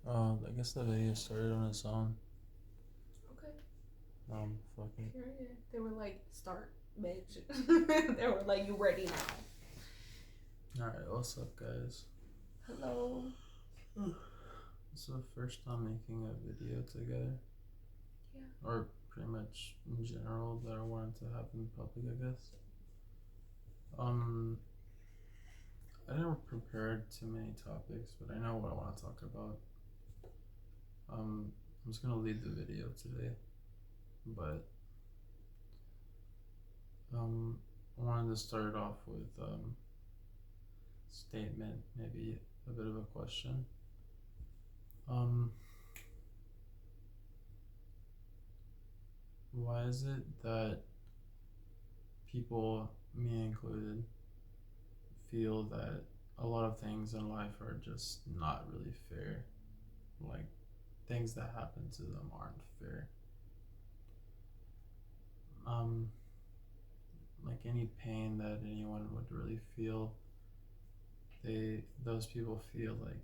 I guess the video started on its own. Okay. Fucking. Period. They were like, start, bitch. They were like, you ready now? Alright, what's up, guys? Hello. It's the first time making a video together. Yeah. Or pretty much in general that I wanted to have in public, I guess. I never prepared too many topics, but I know what I want to talk about. I'm just gonna lead the video today, but I wanted to start off with statement, maybe a bit of a question. Why is it that people, me included, feel that a lot of things in life are just not really fair? Like, things that happen to them aren't fair. Um, like any pain that anyone would really feel, those people feel like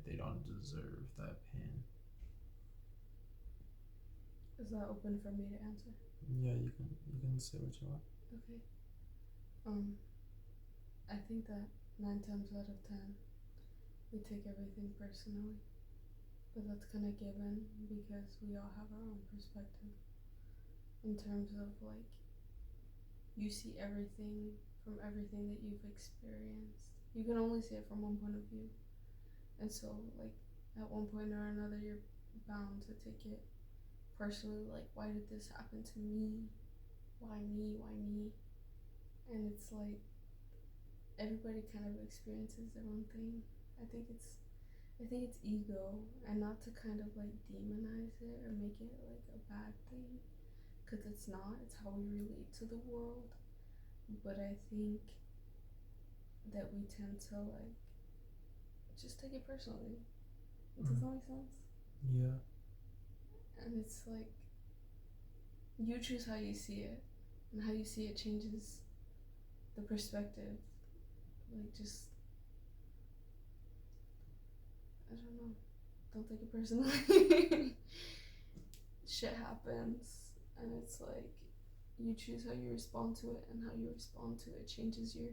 they don't deserve that pain. Is that open for me to answer? Yeah, you can say what you want. Okay. I think that 9 times out of 10, we take everything personally. But that's kind of given because we all have our own perspective. In terms of like, you see everything from everything that you've experienced. You can only see it from one point of view. And so, like, at one point or another, you're bound to take it personally. Like, why did this happen to me? Why me? Why me? And it's like, everybody kind of experiences their own thing. I think it's ego, and not to kind of like demonize it or make it like a bad thing, because it's not. It's how we relate to the world. But I think that we tend to like just take it personally. Does that make sense? Yeah. And it's like, you choose how you see it, and how you see it changes the perspective. Like, just, I don't know. Don't take it personally. Shit happens, and it's like, you choose how you respond to it, and how you respond to it changes your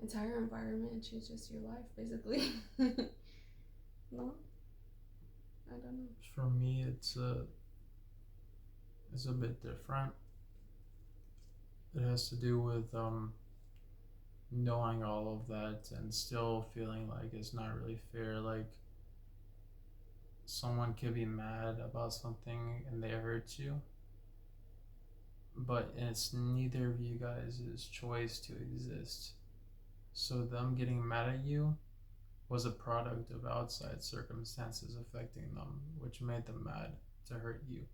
entire environment and changes your life, basically. No? I don't know. For me, it's a bit different. It has to do with knowing all of that and still feeling like it's not really fair. Like, someone could be mad about something and they hurt you, but it's neither of you guys' choice to exist. So them getting mad at you was a product of outside circumstances affecting them, which made them mad to hurt you.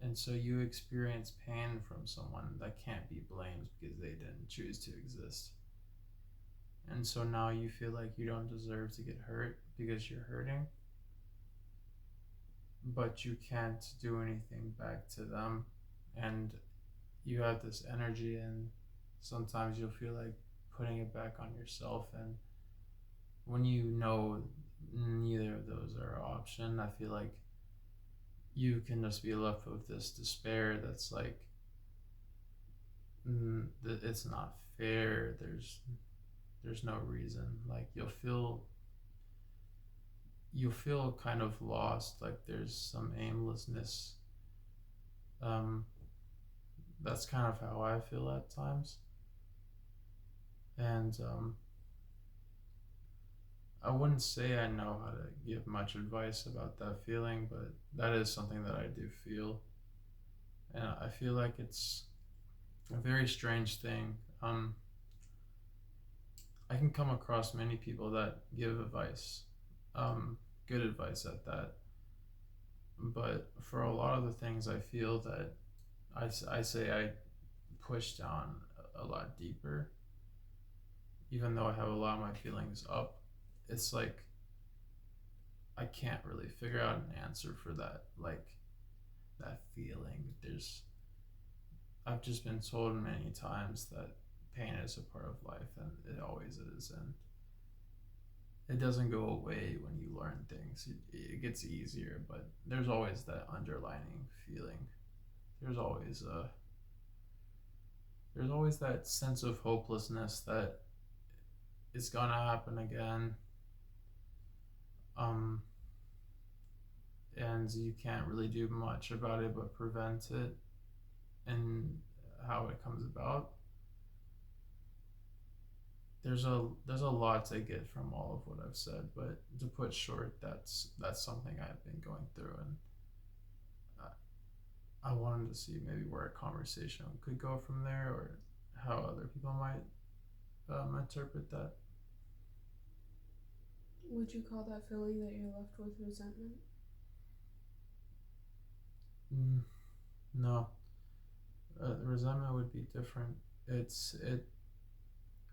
And so you experience pain from someone that can't be blamed because they didn't choose to exist. And so now you feel like you don't deserve to get hurt because you're hurting, but you can't do anything back to them. And you have this energy, and sometimes you'll feel like putting it back on yourself. And when you know neither of those are an option, I feel like you can just be left with this despair that's like, it's not fair. There's no reason. Like, you'll feel kind of lost, like there's some aimlessness. um that's kind of how I feel at times. And I wouldn't say I know how to give much advice about that feeling, but that is something that I do feel. And I feel like it's a very strange thing. I can come across many people that give advice, good advice at that. But for a lot of the things, I feel that I say I push down a lot deeper, even though I have a lot of my feelings up. It's like I can't really figure out an answer for that, like that feeling. I've just been told many times that pain is a part of life, and it always is. And it doesn't go away when you learn things. It gets easier, but there's always that underlining feeling. There's always there's always that sense of hopelessness that it's gonna happen again. Um, and you can't really do much about it but prevent it and how it comes about. There's a lot to get from all of what I've said, but to put short, that's something I've been going through, and I wanted to see maybe where a conversation could go from there, or how other people might interpret that. Would you call that feeling that you're left with resentment? Mm, no, resentment would be different.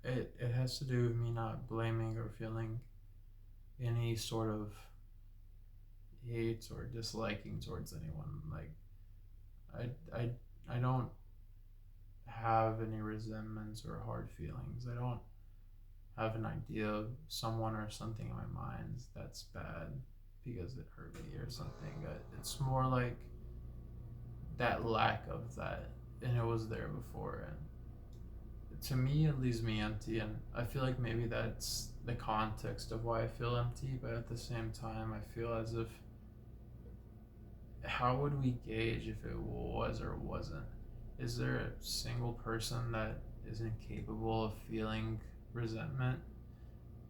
It has to do with me not blaming or feeling any sort of hate or disliking towards anyone. Like I don't have any resentments or hard feelings. I don't have an idea of someone or something in my mind that's bad because it hurt me or something. It's more like that lack of that, and it was there before, and to me it leaves me empty, and I feel like maybe that's the context of why I feel empty, but at the same time I feel as if how would we gauge if it was or wasn't? Is there a single person that is incapable of feeling resentment?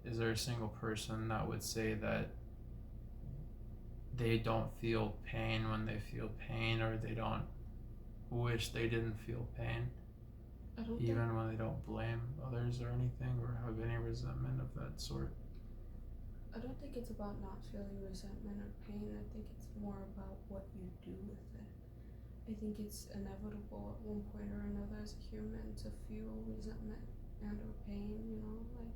Is there a single person that would say that they don't feel pain when they feel pain, or they don't wish they didn't feel pain, I don't think even when they don't blame others or anything, or have any resentment of that sort? I don't think it's about not feeling resentment or pain. I think it's more about what you do with it. I think it's inevitable at one point or another as a human to feel resentment and or pain, like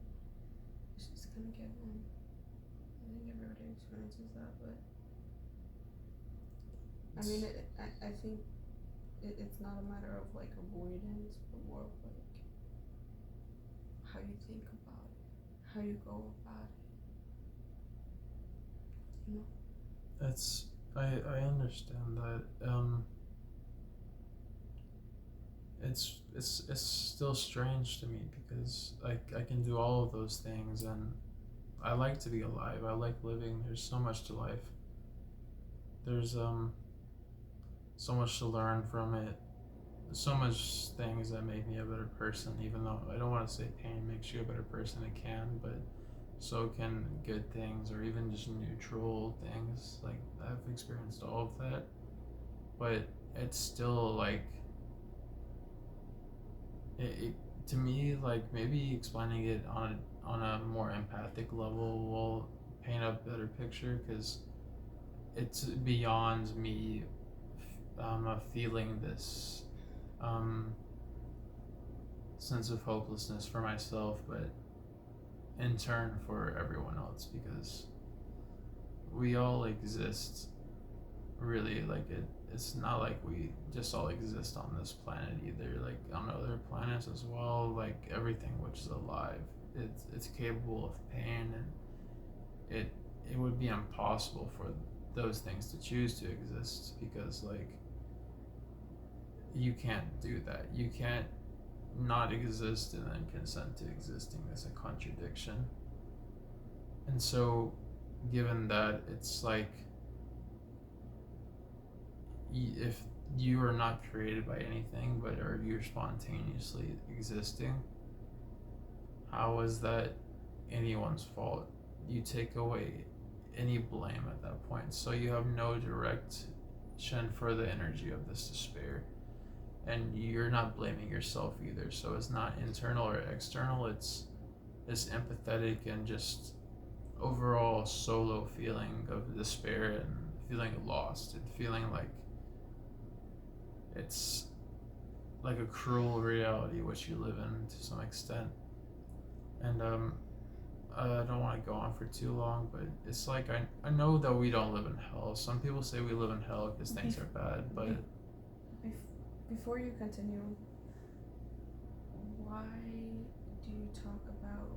it's just kind of given. I think everybody experiences that, but I mean, I think it's not a matter of like avoidance, but more of like how you think about it, how you go about it. It's I understand that. It's still strange to me because I can do all of those things, and I like to be alive. I like living. There's so much to life. There's so much to learn from it. So much things that make me a better person. Even though I don't want to say pain makes you a better person, it can, but so can good things or even just neutral things. Like I've experienced all of that, but it's still like it to me, like maybe explaining it on a more empathic level will paint a better picture, because it's beyond me feeling this um, sense of hopelessness for myself, but in turn for everyone else, because we all exist, really. Like it's not like we just all exist on this planet either. Like on other planets as well, like everything which is alive, it's capable of pain, and it would be impossible for those things to choose to exist, because like you can't do that. You can't not exist and then consent to existing. That's a contradiction. And so given that, it's like if you are not created by anything, but are you're spontaneously existing, how is that anyone's fault? You take away any blame at that point, so you have no direction for the energy of this despair, and you're not blaming yourself either. So it's not internal or external. It's this empathetic and just overall solo feeling of despair and feeling lost and feeling like it's like a cruel reality which you live in to some extent. And I don't want to go on for too long, but it's like I know that we don't live in hell. Some people say we live in hell because things are bad, but Before you continue, why do you talk about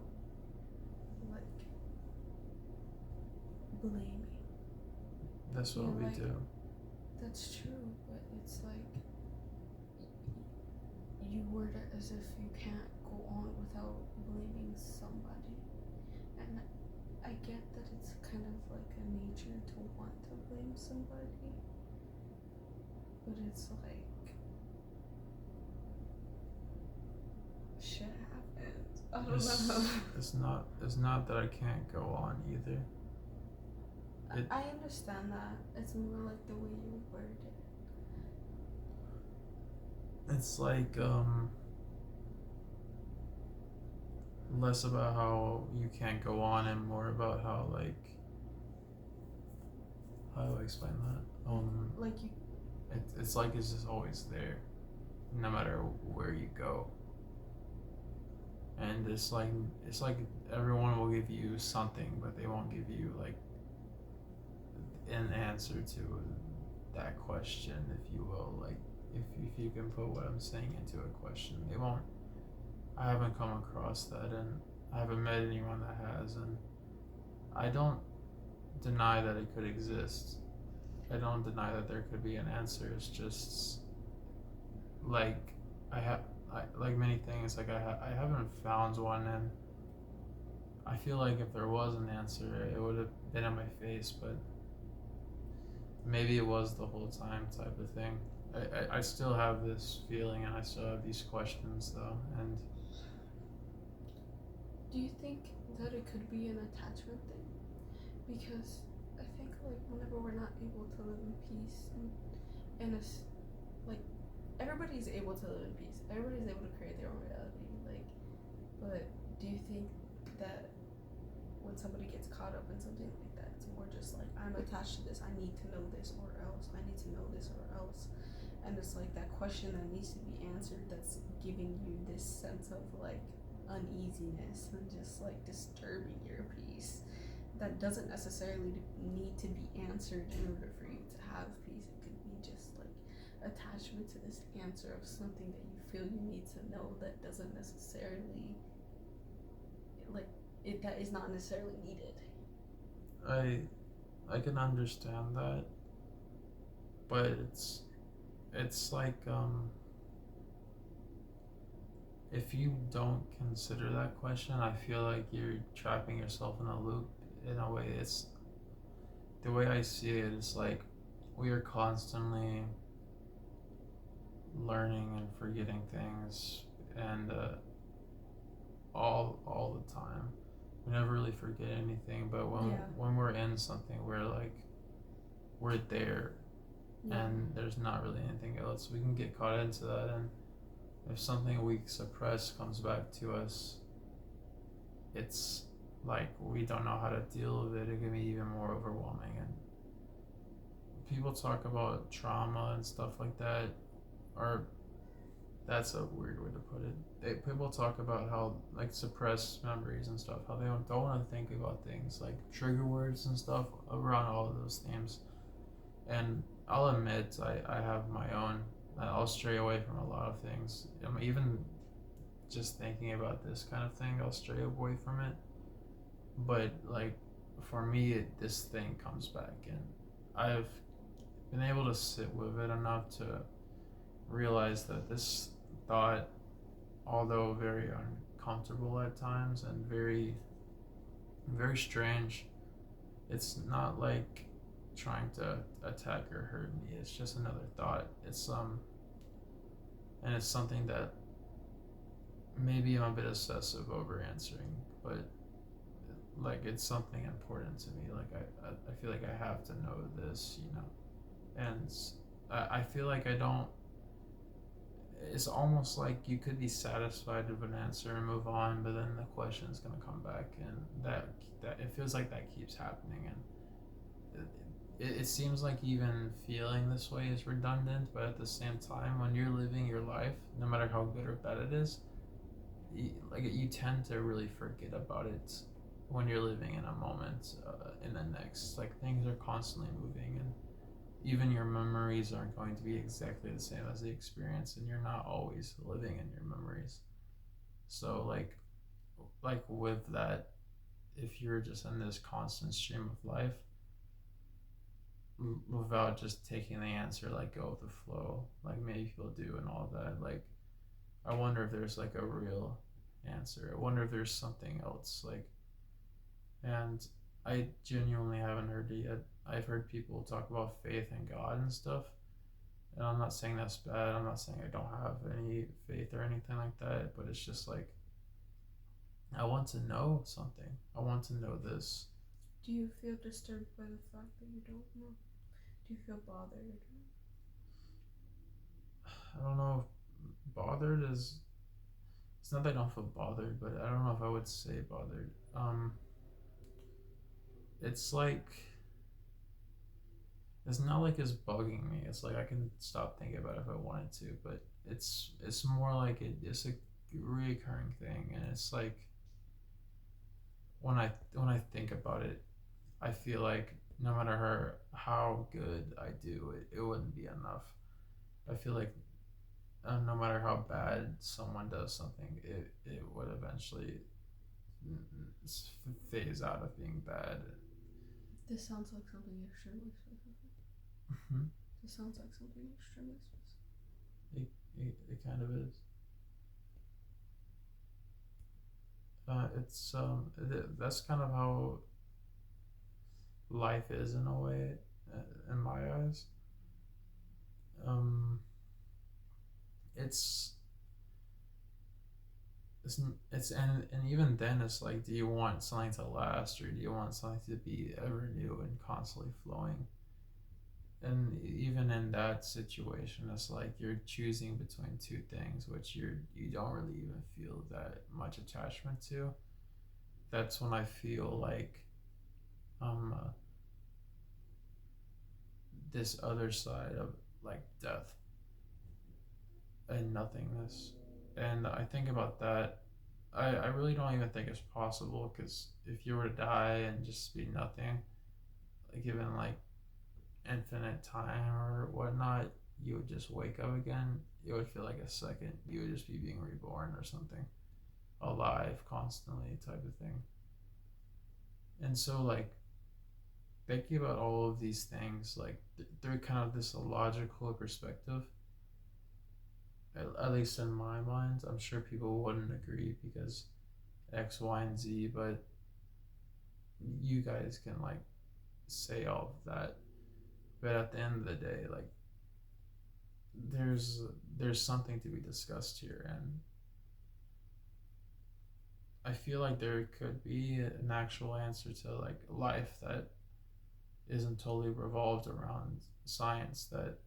like blaming. That's what You're we like, do. that's true, but it's like you word it as if you can't go on without blaming somebody. And I get that it's kind of like a nature to want to blame somebody, but it's like shit happens. I don't know. It's not that I can't go on either. I understand that. It's more like the way you word it. It's like less about how you can't go on and more about how, like, how do I explain that? Like you. It's like it's just always there, no matter where you go. And it's like everyone will give you something, but they won't give you like an answer to that question, if you will. Like, if you can put what I'm saying into a question, they won't. I haven't come across that, and I haven't met anyone that has, and I don't deny that it could exist. I don't deny that there could be an answer. It's just like like many things. Like I haven't found one, and I feel like if there was an answer, it would have been in my face. But maybe it was the whole time type of thing. I still have this feeling, and I still have these questions though, and Do you think that it could be an attachment thing? Because I think like whenever we're not able to live in peace and it's like everybody's able to live in peace. Everybody's able to create their own reality. Like, but do you think that when somebody gets caught up in something like that, it's more just like I'm attached to this. I need to know this or else. I need to know this or else. And it's like that question that needs to be answered that's giving you this sense of like uneasiness and just like disturbing your peace that doesn't necessarily need to be answered in order for you to have peace. It could be just like attachment to this answer of something that you feel you need to know that doesn't necessarily like it that is not necessarily needed. I I can understand that, but it's like if you don't consider that question, I feel like you're trapping yourself in a loop in a way. It's the way I see it is like we are constantly learning and forgetting things, and all the time. We never really forget anything, but when we're in something, we're there, and there's not really anything else. We can get caught into that, and if something we suppress comes back to us, it's like we don't know how to deal with it. It can be even more overwhelming. And people talk about trauma and stuff like that, or that's a weird way to put it. People talk about how like suppressed memories and stuff, how they don't want to think about things like trigger words and stuff around all of those themes. And I'll admit I have my own. I'll stray away from a lot of things. Even just thinking about this kind of thing, I'll stray away from it. But like for me, this thing comes back, and I've been able to sit with it enough to realize that this thought, although very uncomfortable at times and very strange, it's not like trying to attack or hurt me. It's just another thought. And it's something that maybe I'm a bit obsessive over answering, but like it's something important to me. Like I feel like I have to know this, and I feel like I don't. It's almost like you could be satisfied with an answer and move on, but then the question is going to come back, and that it feels like that keeps happening, and it seems like even feeling this way is redundant. But at the same time, when you're living your life, no matter how good or bad it is, you tend to really forget about it when you're living in a moment, in the next. Like things are constantly moving, and even your memories aren't going to be exactly the same as the experience, and you're not always living in your memories. So like with that, if you're just in this constant stream of life, without just taking the answer like go with the flow, like many people do and all that. Like, I wonder if there's like a real answer. I wonder if there's something else. Like, and I genuinely haven't heard it yet. I've heard people talk about faith in God and stuff, and I'm not saying that's bad. I'm not saying I don't have any faith or anything like that, but it's just like I want to know something. I want to know this. Do you feel disturbed by the fact that you don't know? Do you feel bothered? I don't know if bothered is. It's not that I don't feel bothered, but I don't know if I would say bothered. It's like it's not like it's bugging me. It's like I can stop thinking about it if I wanted to, but it's more like it's a reoccurring thing, and it's like when I think about it, I feel like no matter how good I do it, it wouldn't be enough. I feel like no matter how bad someone does something, it would eventually phase out of being bad. This sounds like something extremely specific. Mm-hmm. This sounds like something extremely specific. It kind of is. That's kind of how life is in a way, in my eyes. Um, it's it's it's and even then it's like, do you want something to last or do you want something to be ever new and constantly flowing? And even in that situation, it's like you're choosing between two things which you don't really even feel that much attachment to. That's when I feel like um this other side of like death and nothingness. And I think about that. I really don't even think it's possible because if you were to die and just be nothing, like given like infinite time or whatnot, you would just wake up again. It would feel like a second. You would just be being reborn or something, alive constantly type of thing. And so like thinking about all of these things, like they're kind of this illogical perspective. At least in my mind, I'm sure people wouldn't agree because X, Y, and Z, but you guys can like say all of that. But at the end of the day, like there's there's something to be discussed here, and I feel like there could be an actual answer to like life that isn't totally revolved around science that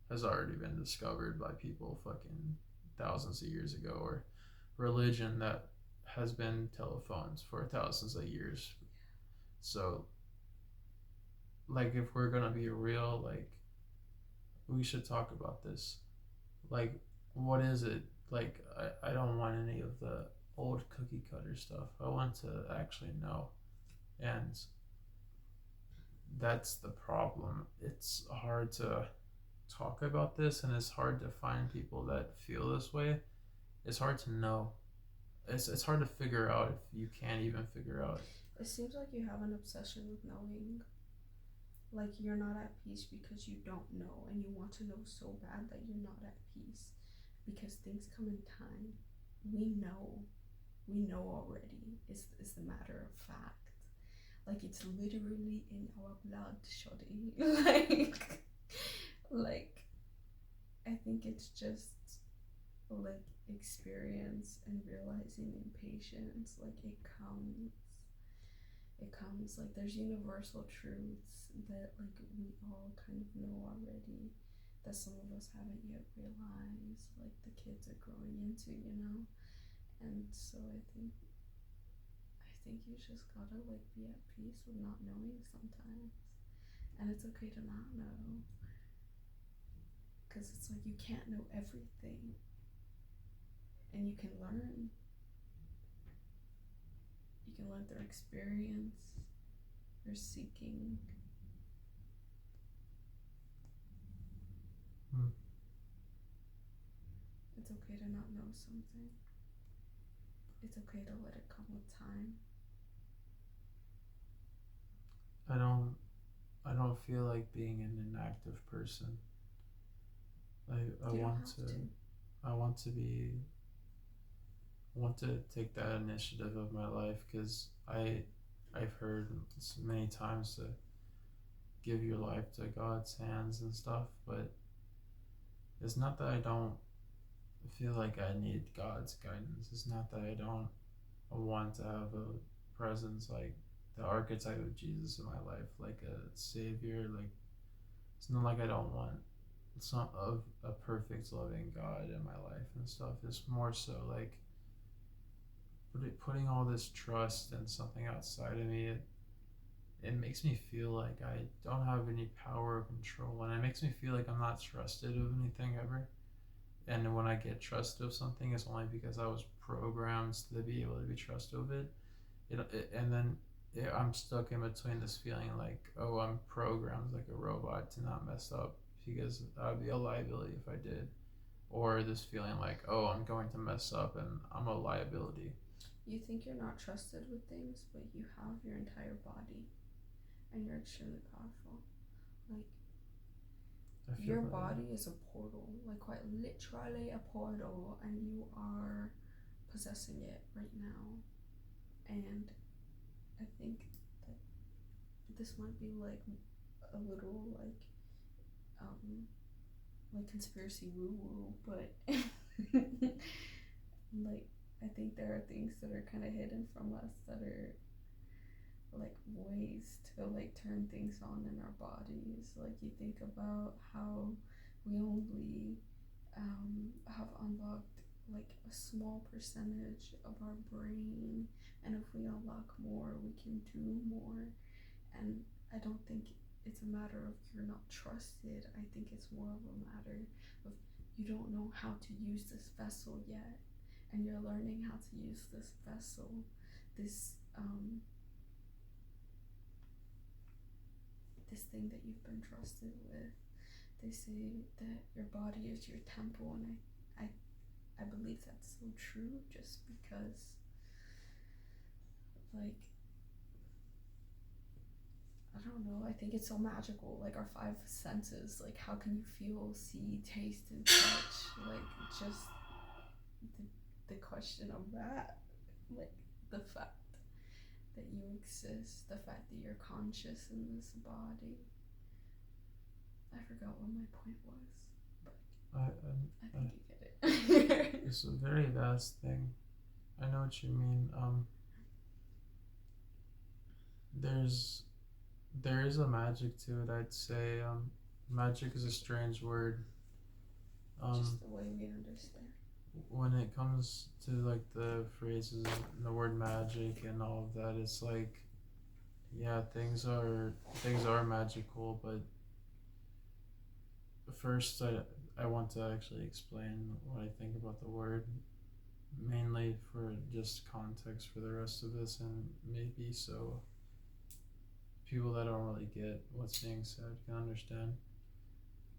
has already been discovered by people fucking thousands of years ago, or religion that has been telephones for thousands of years. So like if we're gonna be real, like we should talk about this. Like what is it? Like I don't want any of the old cookie cutter stuff. I want to actually know. And that's the problem. It's hard to talk about this and it's hard to find people that feel this way. It's hard to know. It's hard to figure out if you can't even figure out. It seems like you have an obsession with knowing. Like you're not at peace because you don't know, and you want to know so bad that you're not at peace because things come in time. We know, we know already. Is the matter of fact. Like it's literally in our blood, shoddy. Like I think it's just like experience and realizing impatience. Like it comes like there's universal truths that like we all kind of know already that some of us haven't yet realized, like the kids are growing into, you know. And so I think you just gotta like be at peace with not knowing sometimes, and it's okay to not know, because it's like you can't know everything, and you can learn through experience or seeking. Hmm. It's okay to not know something. It's okay to let it come with time. I don't. I don't feel like being an inactive person. I You don't want have to to. I want to be I want to take that initiative of my life because I've heard many times to give your life to God's hands and stuff, but it's not that I don't feel like I need God's guidance. It's not that I don't want to have a presence like the archetype of Jesus in my life, like a savior. Like it's not like I don't want some of a perfect loving God in my life and stuff. It's more so like putting all this trust in something outside of me. It makes me feel like I don't have any power or control, and it makes me feel like I'm not trusted of anything ever. And when I get trust of something, it's only because I was programmed to be able to be trust of it. And then I'm stuck in between this feeling like, oh, I'm programmed like a robot to not mess up because I'd be a liability if I did, or this feeling like, oh, I'm going to mess up and I'm a liability. You think you're not trusted with things, but you have your entire body, and you're extremely powerful. Like, your Like, body is a portal, like quite literally a portal, and you are possessing it right now. And I think that this might be like a little um like conspiracy woo woo, but like I think there are things that are kind of hidden from us that are like ways to like turn things on in our bodies. Like you think about how we only have unlocked like a small percentage of our brain, and if we unlock more, we can do more. And I don't think it's a matter of you're not trusted. I think it's more of a matter of you don't know how to use this vessel yet, and you're learning how to use this vessel, this this thing that you've been trusted with. They say that your body is your temple, and I believe that's so true. Just because, like, I don't know. I think it's so magical. Like our five senses. Like, how can you feel, see, taste, and touch? Like, just the, the question of that. Like, the fact that you exist, the fact that you're conscious in this body. I forgot what my point was, but I think you get it. it's a very vast thing. I know what you mean. There's there is a magic to it. I'd say magic is a strange word. Just the way we understand. When it comes to like the phrases, the word magic, and all of that, it's like, yeah, things are magical. But first, I want to actually explain what I think about the word, mainly for just context for the rest of this, and maybe so people that don't really get what's being said can understand.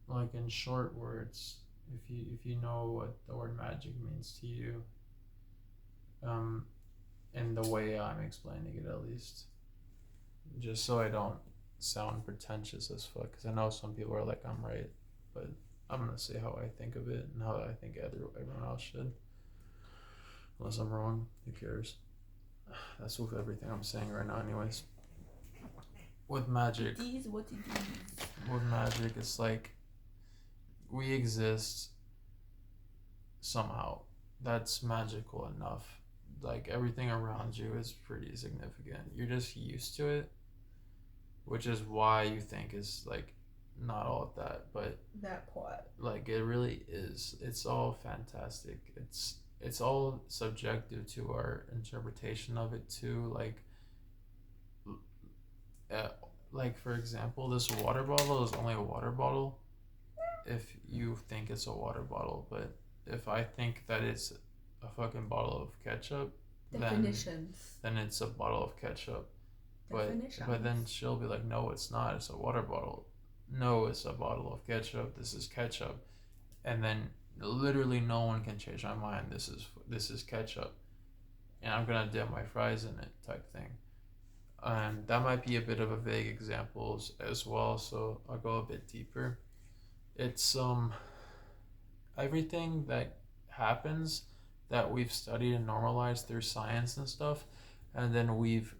Like in short words, if you know what the word magic means to you, um, in the way I'm explaining it at least, just so I don't sound pretentious as fuck, because I know some people are like I'm right, but I'm gonna say how I think of it and how I think everyone else should. Unless I'm wrong, who cares? That's with everything I'm saying right now, anyways. With magic, It is what it is. with magic, it's like we exist somehow. That's magical enough. Like everything around you is pretty significant. You're just used to it, which is why you think is like not all of that, but that part. Like it really is. It's all fantastic. It's all subjective to our interpretation of it too. Uh, like for example, this water bottle is only a water bottle if you think it's a water bottle, but if I think that it's a fucking bottle of ketchup, Definitions. then it's a bottle of ketchup. Definitions. But then she'll be like, no, it's not. It's a water bottle. No, it's a bottle of ketchup. This is ketchup. And then literally no one can change my mind. This is ketchup, and I'm gonna dip my fries in it type thing. and that might be a bit of a vague example as well, so I'll go a bit deeper. It's everything that happens that we've studied and normalized through science and stuff, and then we've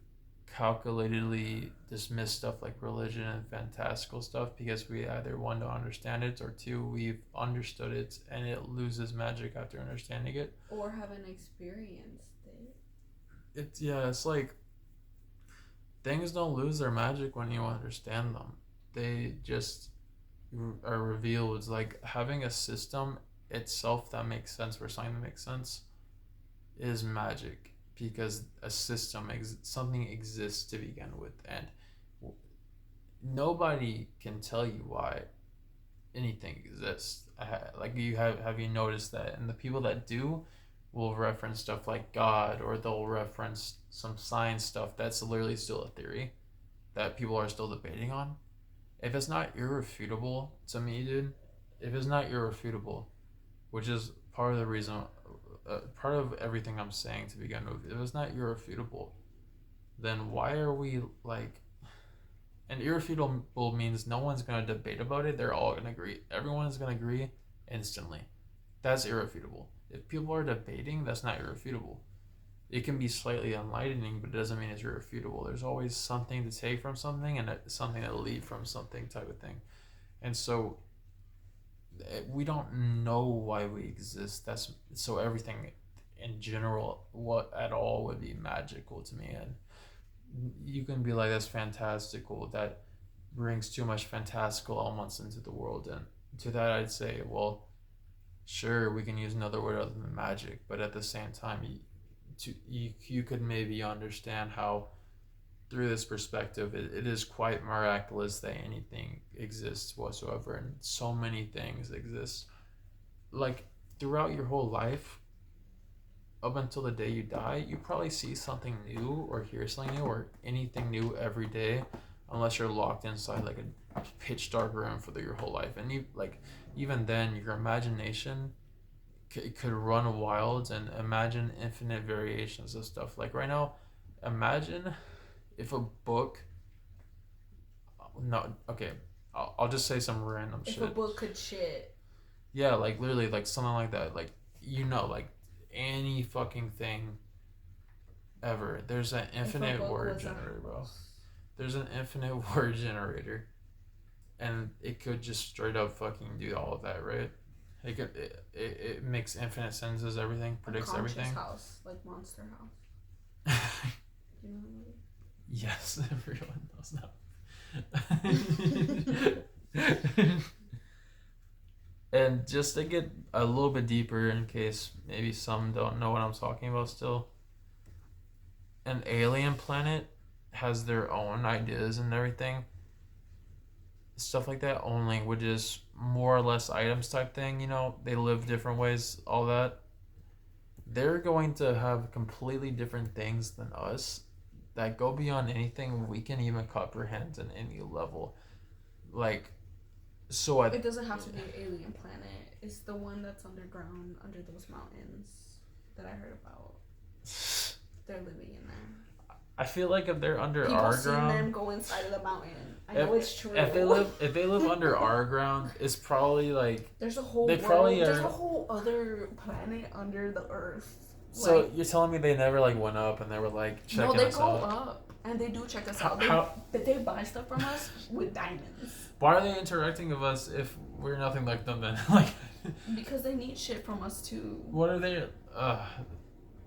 calculatedly dismissed stuff like religion and fantastical stuff because we either one don't understand it, or two, we've understood it and it loses magic after understanding it, or haven't experienced it. It's like things don't lose their magic when you understand them. They just are revealed. It's like having a system itself that makes sense, for something that makes sense, is magic because a system, something exists to begin with, and nobody can tell you why anything exists. Like have you noticed that? And the people that do will reference stuff like God, or they'll reference some science stuff that's literally still a theory that people are still debating on. If it's not irrefutable to me, dude, if it's not irrefutable, which is part of the reason, part of everything I'm saying to begin with, if it's not irrefutable, then why are we like. And irrefutable means no one's going to debate about it. They're all going to agree. Everyone is going to agree instantly. That's irrefutable. If people are debating, that's not irrefutable. It can be slightly enlightening, but it doesn't mean it's irrefutable. There's always something to take from something and something to leave from something, type of thing. And so we don't know why we exist. That's so everything in general, what at all would be magical to me. And you can be like, that's fantastical, that brings too much fantastical elements into the world. And to that I'd say, well, sure, we can use another word other than magic, but at the same time, you could maybe understand how through this perspective it is quite miraculous that anything exists whatsoever, and so many things exist. Like throughout your whole life, up until the day you die, you probably see something new or hear something new or anything new every day, unless you're locked inside like a pitch dark room for your whole life. And you like, even then, your imagination could run wild and imagine infinite variations of stuff. Like right now, imagine if a book. No, okay, I'll just say some random if shit. If a book could shit. Yeah, like literally, like something like that. Like, like any fucking thing ever. There's an infinite word generator, bro. There's an infinite word generator, and it could just straight up fucking do all of that, right? It makes infinite sentences, everything, predicts everything. House, like Monster House. You know what I mean? Yes, everyone knows that. And just to get a little bit deeper, in case maybe some don't know what I'm talking about still, an alien planet has their own ideas and everything. Stuff like that, own languages, more or less items type thing, they live different ways, all that. They're going to have completely different things than us that go beyond anything we can even comprehend in any level. Like, so it doesn't have to be an alien planet. It's the one that's underground, under those mountains that I heard about. They're living in there. I feel like if they're under our ground, people seen them go inside of the mountain. I know it's true. If they live under our ground, it's probably like there's a whole there's a whole other planet under the earth. So like, you're telling me they never like went up and they were like checking us out? No, they go up and they do check us out. But they buy stuff from us with diamonds. Why are they interacting with us if we're nothing like them then? Like, because they need shit from us too. What are they?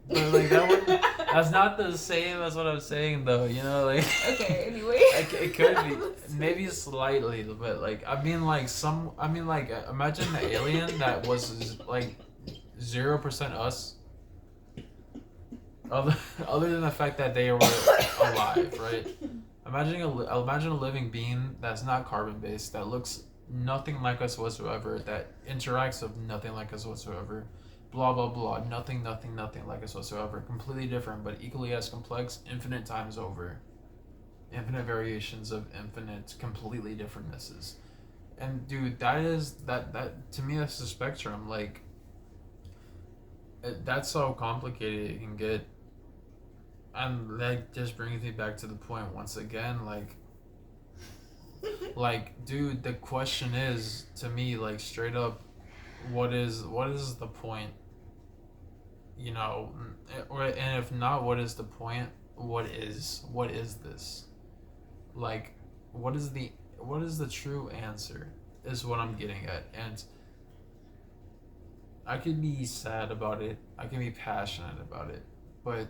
But like that's not the same as what I'm saying though. Like. Okay. Anyway. It could be maybe slightly, but like imagine the alien that was like 0% us. Other than the fact that they were alive, right? Imagine a living being that's not carbon based, that looks nothing like us whatsoever, that interacts with nothing like us whatsoever, blah blah blah, nothing like us whatsoever, completely different but equally as complex, infinite times over, infinite variations of infinite, completely differentnesses. And dude, that to me, that's the spectrum. Like, that's how complicated it can get. and that just brings me back to the point once again, dude, the question is to me, like, straight up, what is the point, you know? And if not, what is the point? What is this, like, what is the true answer is what I'm getting at. And I could be sad about it, I can be passionate about it, but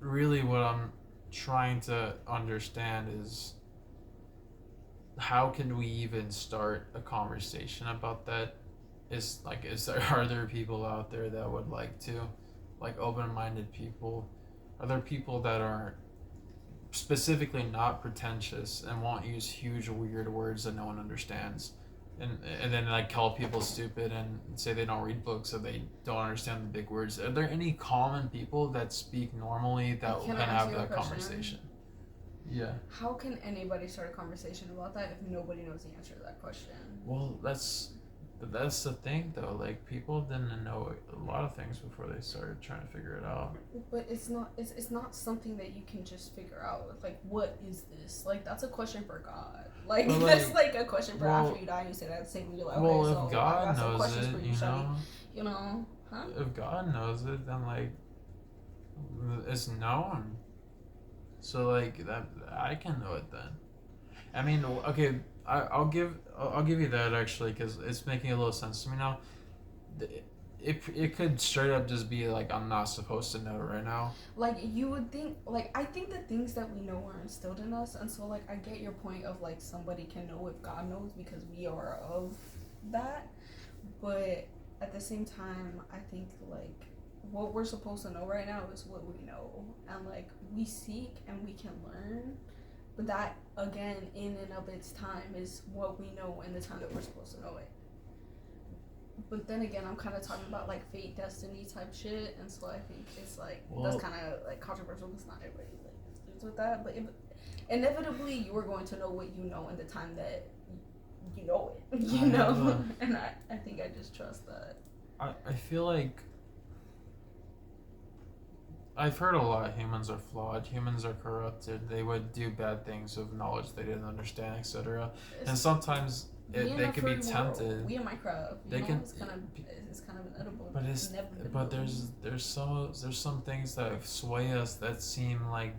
really what I'm trying to understand is, how can we even start a conversation about that? Are there people out there that would like to, like, open-minded people? Are there people that are specifically not pretentious and won't use huge weird words that no one understands, and then, like, call people stupid and say they don't read books so they don't understand the big words? Are there any common people that speak normally that Can can I ask have you a that question? conversation? Yeah. How can anybody start a conversation about that if nobody knows the answer to that question? Well, that's the thing though. Like, people didn't know a lot of things before they started trying to figure it out. But it's not something that you can just figure out. Like, what is this? Like, that's a question for God. Like, But, that's like a question for well, after you die. You say that same. You're like, okay, well, so if I God got some knows questions it, for you, Shelley. You know, huh? if God knows it, then, like, it's known. So, like, that I can know it then. I mean, okay, I'll give you that actually, because it's making a little sense to me now. It could straight up just be like, I'm not supposed to know right now. Like, you would think, like, I think the things that we know are instilled in us, and so, like, I get your point of, like, somebody can know if God knows because we are of that, but at the same time, I think, like, what we're supposed to know right now is what we know, and, like, we seek and we can learn, but that, again, in and of its time, is what we know in the time that we're supposed to know it. But then again, I'm kind of talking about, like, fate, destiny type shit, and so I think it's like, that's kind of, like, controversial because not everybody, like, agrees with that. But inevitably, you are going to know what you know in the time that you know it, you know. And I think I just trust that. I feel like I've heard a lot. Humans are flawed. Humans are corrupted. They would do bad things with knowledge they didn't understand, etc. And sometimes they can be tempted. We in Minecraft, They can. it's kind of inedible. But there's some things that sway us that seem like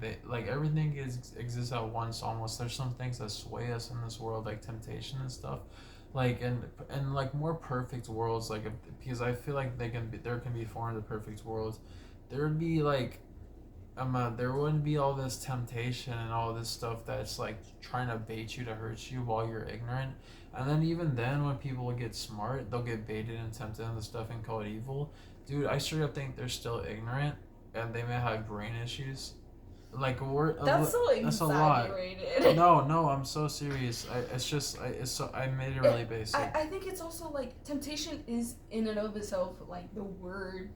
everything exists at once almost. There's some things that sway us in this world, like temptation and stuff, like, and like, more perfect worlds, like, because I feel like there can be forms of perfect worlds. There would be, like, there wouldn't be all this temptation and all this stuff that's, like, trying to bait you to hurt you while you're ignorant. And then, even then, when people get smart, they'll get baited and tempted into stuff and called evil. Dude, I straight up think they're still ignorant and they may have brain issues. Like, that's so exaggerated. That's a lot. No, I'm so serious. I made it really basic. I think it's also, like, temptation is in and of itself, like, the word,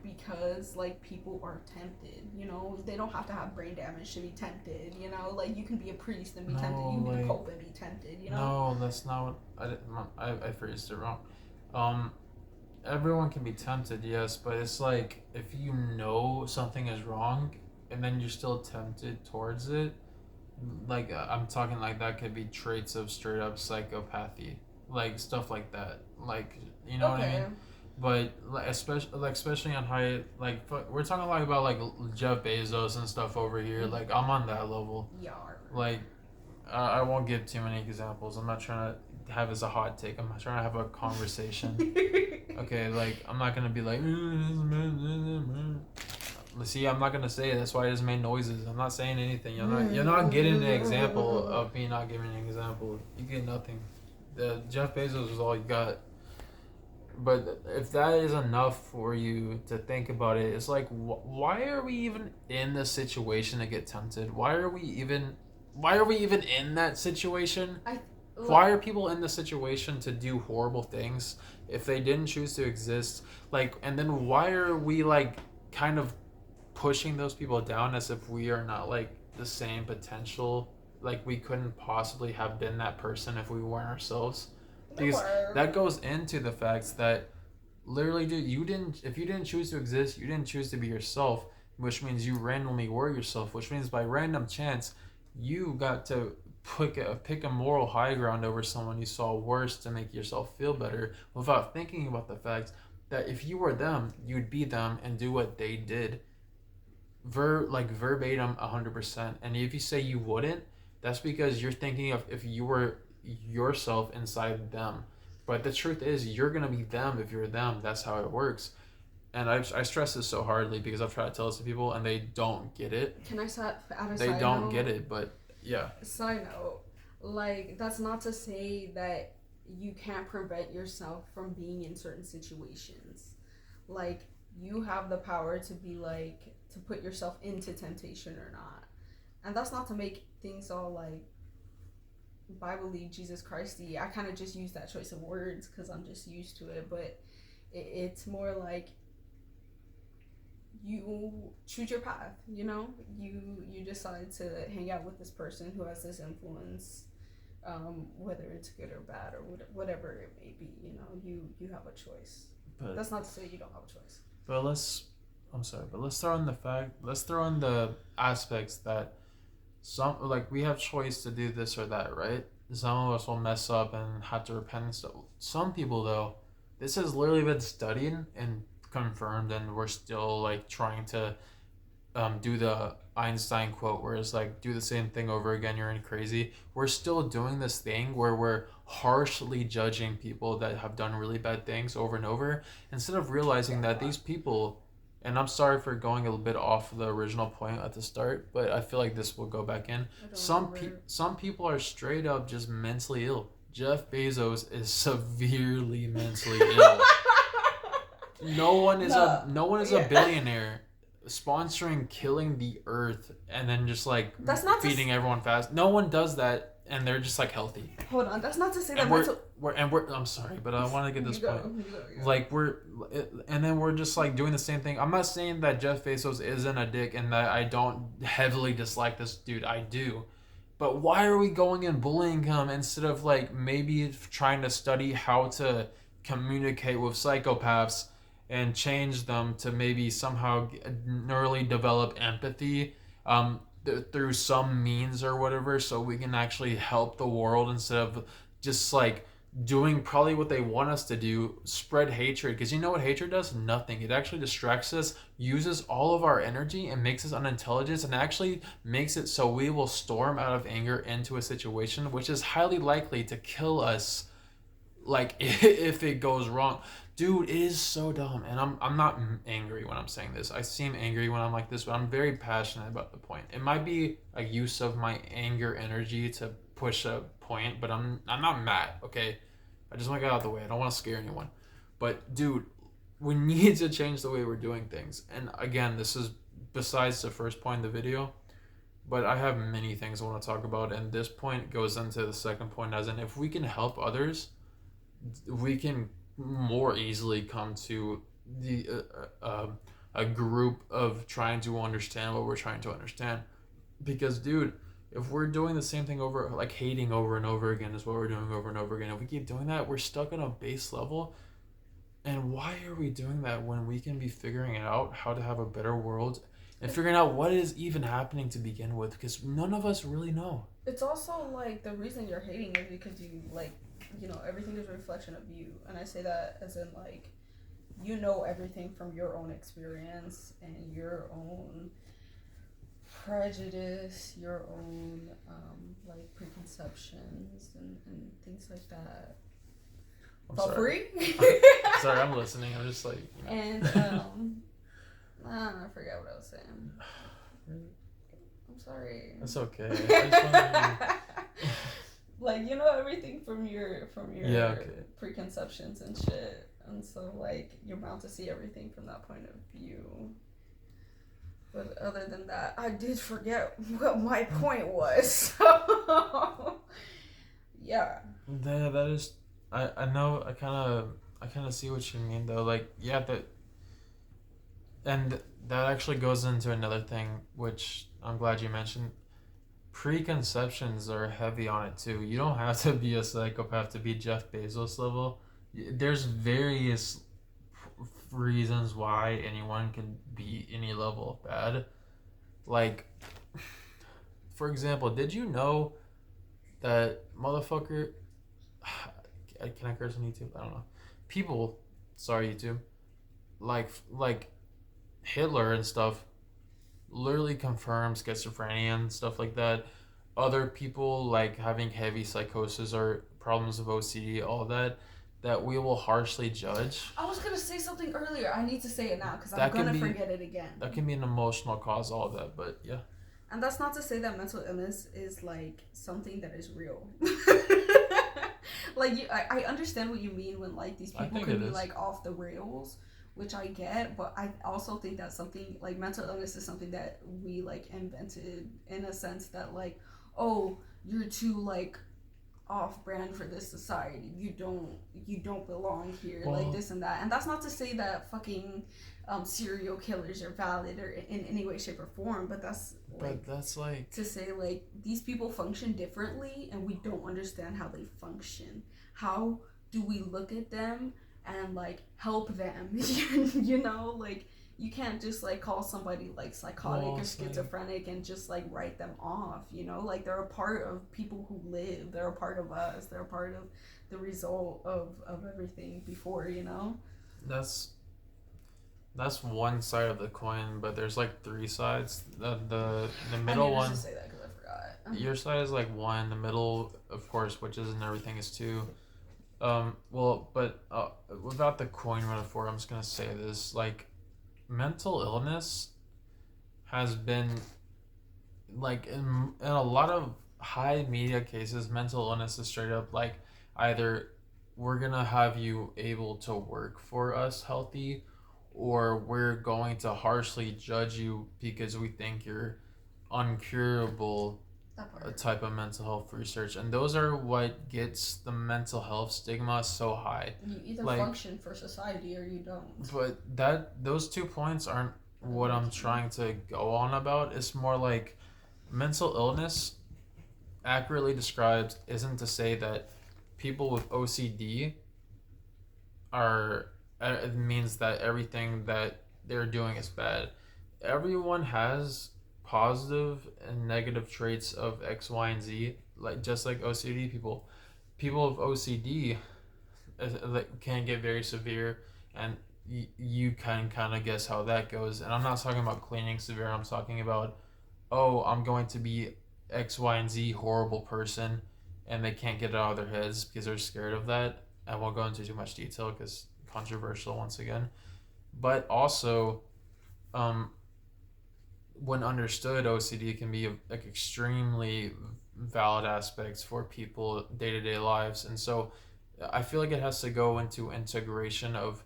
because, like, people are tempted, you know. They don't have to have brain damage to be tempted, you know. Like, you can be a priest and be tempted. You can be a pope and be tempted, you know. No, that's not what I phrased it wrong. Everyone can be tempted, yes, but it's like, if you know something is wrong and then you're still tempted towards it, like, I'm talking, like, that could be traits of straight up psychopathy, like, stuff like that, like, you know what I mean? But, like, especially on high, like, we're talking, like, about, like, Jeff Bezos and stuff over here. Like, I'm on that level. Yar. Like, I won't give too many examples. I'm not trying to have as a hot take. I'm not trying to have a conversation. Okay, like, I'm not gonna be like, see, I'm not gonna say it. That's why I just made noises. I'm not saying anything. You're not getting an example of me not giving an example. You get nothing. The Jeff Bezos is all you got. But if that is enough for you to think about it, it's like, why are we even in the situation to get tempted? Why are we even in that situation? Why are people in the situation to do horrible things if they didn't choose to exist? Like, and then why are we, like, kind of pushing those people down as if we are not, like, the same potential? Like, we couldn't possibly have been that person if we weren't ourselves. Because that goes into the fact that, literally, dude, if you didn't choose to exist, you didn't choose to be yourself, which means you randomly were yourself, which means by random chance you got to pick a moral high ground over someone you saw worse to make yourself feel better without thinking about the fact that if you were them, you'd be them and do what they did, verbatim 100%. And if you say you wouldn't, that's because you're thinking of if you were yourself inside them. But the truth is, you're gonna be them if you're them. That's how it works. And I stress this so hardly because I've tried to tell this to people and they don't get it. Can I add a They side don't note? get it, but yeah. Side note, like that's not to say that you can't prevent yourself from being in certain situations. Like you have the power to be like to put yourself into temptation or not, and that's not to make things all like Bible-y, Jesus Christy. I kind of just use that choice of words because I'm just used to it, but it's more like you choose your path. You know, you decide to hang out with this person who has this influence, whether it's good or bad or whatever it may be. You know, you have a choice. But that's not to say you don't have a choice. But let's throw in the aspects that we have choice to do this or that, right? Some of us will mess up and have to repent and stuff. Some people though, this has literally been studied and confirmed, and we're still like trying to do the Einstein quote where it's like, do the same thing over again, you're in crazy. We're still doing this thing where we're harshly judging people that have done really bad things over and over instead of realizing that these people, and I'm sorry for going a little bit off the original point at the start, but I feel like this will go back in. Some people are straight up just mentally ill. Jeff Bezos is severely mentally ill. No one is a billionaire sponsoring killing the earth and then just like feeding everyone fast. No one does that, and they're just like healthy. Hold on, that's not to say that we're I'm sorry, but I want to get this point. Like and then we're just like doing the same thing. I'm not saying that Jeff Bezos isn't a dick and that I don't heavily dislike this dude. I do. But why are we going and bullying him instead of like maybe trying to study how to communicate with psychopaths and change them to maybe somehow neurally develop empathy through some means or whatever, so we can actually help the world instead of just like doing probably what they want us to do, spread hatred. Because you know what hatred does? Nothing. It actually distracts us, uses all of our energy, and makes us unintelligent, and actually makes it so we will storm out of anger into a situation which is highly likely to kill us, like if it goes wrong. Dude, it is so dumb, and I'm not angry when I'm saying this. I seem angry when I'm like this, but I'm very passionate about the point. It might be a use of my anger energy to push a point, but I'm not mad, okay? I just want to get out of the way. I don't want to scare anyone. But dude, we need to change the way we're doing things. And again, this is besides the first point of the video, but I have many things I want to talk about, and this point goes into the second point, as in if we can help others, we can more easily come to the a group of trying to understand what we're trying to understand. Because dude, if we're doing the same thing over, like hating over and over again is what we're doing over and over again, if we keep doing that, we're stuck on a base level. And why are we doing that when we can be figuring out how to have a better world and figuring out what is even happening to begin with? Because none of us really know. It's also like the reason you're hating is because you like, you know, everything is a reflection of you. And I say that as in like, you know, everything from your own experience and your own prejudice, your own like preconceptions and things like that. I'm free? Sorry, I'm listening. I'm just like, you know. And I forgot what I was saying. I'm sorry. That's okay. I just wanted like, you know, everything from your preconceptions and shit, and so like you're bound to see everything from that point of view. But other than that, I did forget what my point was. Yeah. That is, I know. I kind of see what you mean though. Like, yeah, and that actually goes into another thing, which I'm glad you mentioned. Preconceptions are heavy on it too. You don't have to be a psychopath to be Jeff Bezos level. There's various reasons why anyone can be any level of bad. Like, for example, did you know that motherfucker? Can I curse on YouTube? I don't know. People, sorry YouTube, like Hitler and stuff, literally confirm schizophrenia and stuff like that. Other people like having heavy psychosis or problems of OCD, all that we will harshly judge. I was gonna say something earlier. I need to say it now because I'm That can gonna be forget it again. that can be an emotional cause, all that, but yeah. And that's not to say that mental illness is like something that is real. Like I understand what you mean when like these I people think can it be is. like off the rails, which I get, but I also think that something like mental illness is something that we like invented in a sense that like, oh, you're too like off brand for this society. You don't belong here, Well, like this and that. And that's not to say that fucking serial killers are valid or in any way, shape, or form, but that's like to say like these people function differently and we don't understand how they function. How do we look at them and like help them? You know, like you can't just like call somebody like psychotic well, or it's like schizophrenic and just like write them off, you know? Like they're a part of people who live, they're a part of us, they're a part of the result of everything before, you know? that's that's one side of the coin, but there's like three sides. The I middle needed one, to say that because I forgot. your side is like one. The middle, of course, witches and everything is two. Well, but without the coin metaphor, I'm just gonna say this: like, mental illness has been like in a lot of high media cases, mental illness is straight up like either we're gonna have you able to work for us healthy, or we're going to harshly judge you because we think you're uncurable type of mental health research, and those are what gets the mental health stigma so high. You either Like, function for society or you don't. but those 2 points aren't what I'm trying to go on about. It's more like mental illness, accurately described, isn't to say that people with OCD are it means that everything that they're doing is bad. Everyone has positive and negative traits of X, Y, and Z, like just like OCD people. People with OCD can get very severe, and you can kind of guess how that goes. And I'm not talking about cleaning severe. I'm talking about, oh, I'm going to be X, Y, and Z horrible person, and they can't get it out of their heads because they're scared of that. I won't go into too much detail because controversial once again. But also, um, when understood, OCD can be like extremely valid aspects for people day to day lives, and so I feel like it has to go into integration of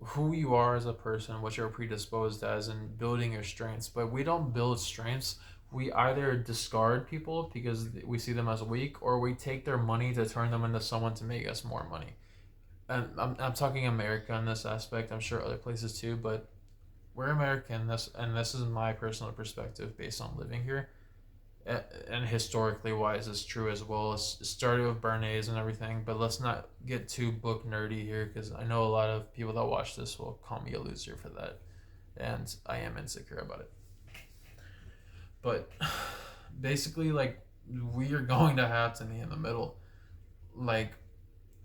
who you are as a person, what you're predisposed as, and building your strengths. But we don't build strengths. We either discard people because we see them as weak, or we take their money to turn them into someone to make us more money. And I'm talking America in this aspect. I'm sure other places too, but we're American. This is my personal perspective based on living here, and historically wise is true as well. It started with Bernays and everything, but let's not get too book nerdy here because I know a lot of people that watch this will call me a loser for that, and I am insecure about it. But basically, like, we are going to have to be in the middle. Like,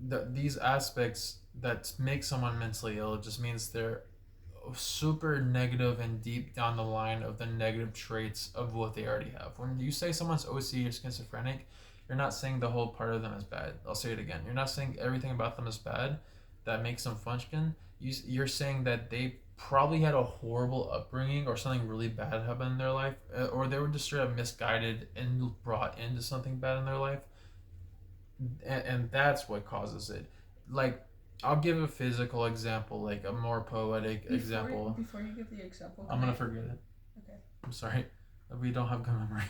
these aspects that make someone mentally ill just means they're super negative and deep down the line of the negative traits of what they already have. When you say someone's OCD or schizophrenic, you're not saying the whole part of them is bad. I'll say it again. You're not saying everything about them is bad that makes them function. You're saying that they probably had a horrible upbringing or something really bad happened in their life, or they were just straight up misguided and brought into something bad in their life, and that's what causes it. Like, I'll give a physical example, like a more poetic example. Before you give the example, I'm gonna forget it. Okay. I'm sorry. We don't have good memory.